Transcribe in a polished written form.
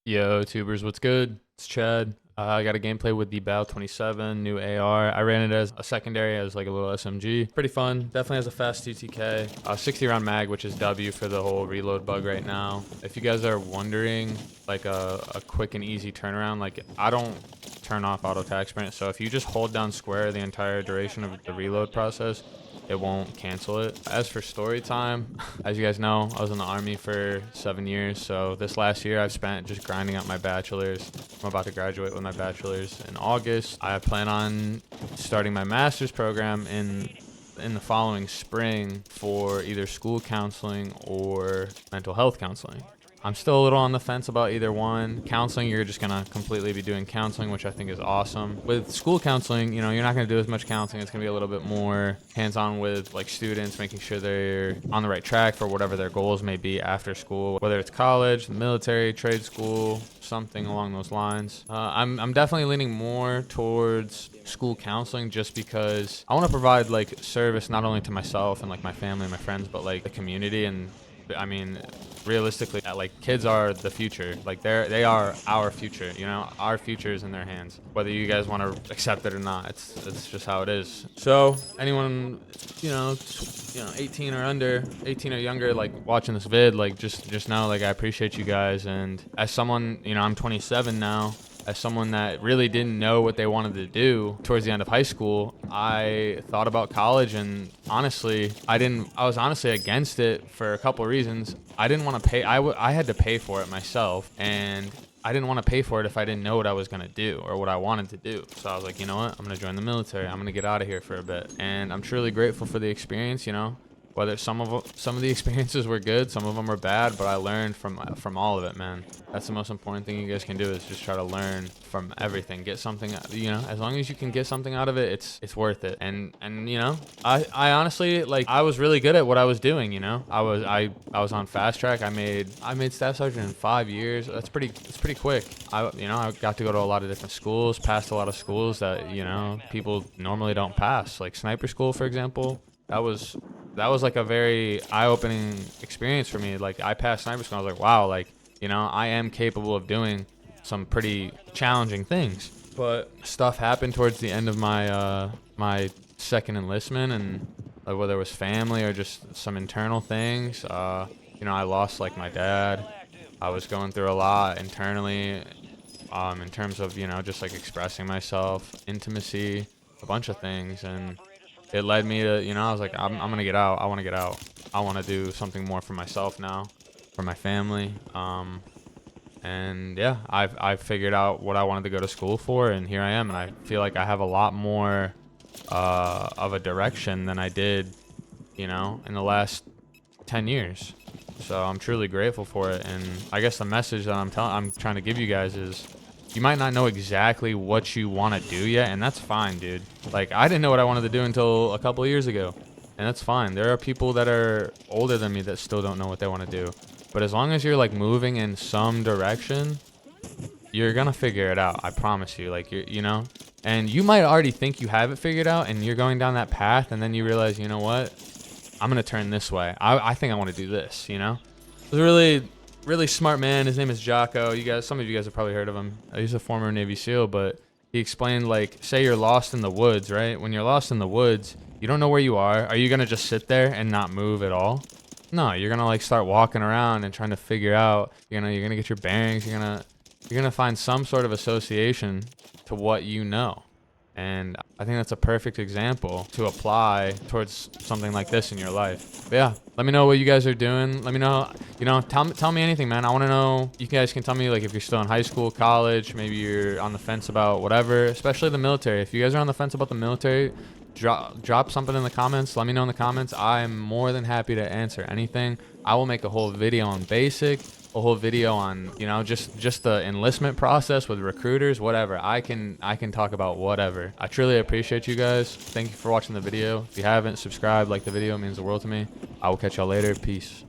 Yo, tubers, what's good? It's Chad. I got a gameplay with the Bow 27 new AR. I ran it as a secondary as like a little SMG. Pretty fun. Definitely has a fast TTK. 60 round mag, which is W for the whole reload bug right now. If you guys are wondering, like a quick and easy turnaround, like I don't turn off auto attack sprint. So if you just hold down square the entire duration of the reload process, it won't cancel it. As for story time, as you guys know, I was in the army for 7 years. So this last year I've spent just grinding out my bachelor's. I'm about to graduate with my bachelor's in August. I plan on starting my master's program in the following spring for either school counseling or mental health counseling. I'm still a little on the fence about either one. Counseling, you're just going to completely be doing counseling, which I think is awesome. With school counseling, you know, you're not going to do as much counseling. It's going to be a little bit more hands-on with like students, making sure they're on the right track for whatever their goals may be after school, whether it's college, the military, trade school, something along those lines. I'm definitely leaning more towards school counseling just because I want to provide like service not only to myself and like my family and my friends, but like the community. And I mean, realistically, like kids are the future. Like they are our future. You know, our future is in their hands. Whether you guys want to accept it or not, it's just how it is. So anyone, you know, 18 or under, 18 or younger, like watching this vid, like just know, like I appreciate you guys. And as someone, you know, I'm 27 now. As someone that really didn't know what they wanted to do towards the end of high school, I thought about college, and honestly, I was honestly against it for a couple of reasons. I didn't want to pay. I had to pay for it myself, and I didn't want to pay for it if I didn't know what I was going to do or what I wanted to do. So I was like, you know what? I'm going to join the military. I'm going to get out of here for a bit. And I'm truly grateful for the experience, you know. Whether some of the experiences were good, some of them were bad, but I learned from all of it, man. That's the most important thing you guys can do, is just try to learn from everything. Get something, you know, as long as you can get something out of it, it's worth it. And you know, I honestly, like, I was really good at what I was doing, you know. I was on fast track. I made staff sergeant in 5 years. It's pretty quick. I got to go to a lot of different schools, passed a lot of schools that, you know, people normally don't pass, like sniper school, for example. That was like a very eye-opening experience for me. Like, I passed sniper school. I was like, wow, like, you know, I am capable of doing some pretty challenging things. But stuff happened towards the end of my my second enlistment, and like, whether it was family or just some internal things, you know, I lost like my dad. I was going through a lot internally, in terms of, you know, just like expressing myself, intimacy, a bunch of things. And it led me to, you know, I was like, I'm going to get out. I want to get out. I want to do something more for myself now, for my family. And yeah, I've figured out what I wanted to go to school for, and here I am. And I feel like I have a lot more of a direction than I did, you know, in the last 10 years. So I'm truly grateful for it. And I guess the message that I'm trying to give you guys is, you might not know exactly what you want to do yet, and that's fine, dude. Like, I didn't know what I wanted to do until a couple of years ago, and that's fine. There are people that are older than me that still don't know what they want to do. But as long as you're, like, moving in some direction, you're going to figure it out. I promise you. Like, you know? And you might already think you have it figured out, and you're going down that path, and then you realize, you know what? I'm going to turn this way. I think I want to do this, you know? It was really smart man. His name is Jocko. Some of you guys have probably heard of him. He's a former Navy SEAL, but he explained, like, say you're lost in the woods, right? When you're lost in the woods, you don't know where you are. Are you going to just sit there and not move at all? No, you're going to like start walking around and trying to figure out, you're going to get your bearings. You're going to find some sort of association to what you know. And I think that's a perfect example to apply towards something like this in your life. But yeah, let me know what you guys are doing. Let me know, you know, tell me anything, man. I want to know. You guys can tell me, like, if you're still in high school, college, maybe you're on the fence about whatever, especially the military. If you guys are on the fence about the military, drop something in the comments. Let me know in the comments. I'm more than happy to answer anything. I will make a whole video on basic, a whole video on, you know, just the enlistment process with recruiters, whatever. I can talk about whatever. I truly appreciate you guys. Thank you for watching the video. If you haven't, subscribe, like the video. It means the world to me. I will catch y'all later. Peace.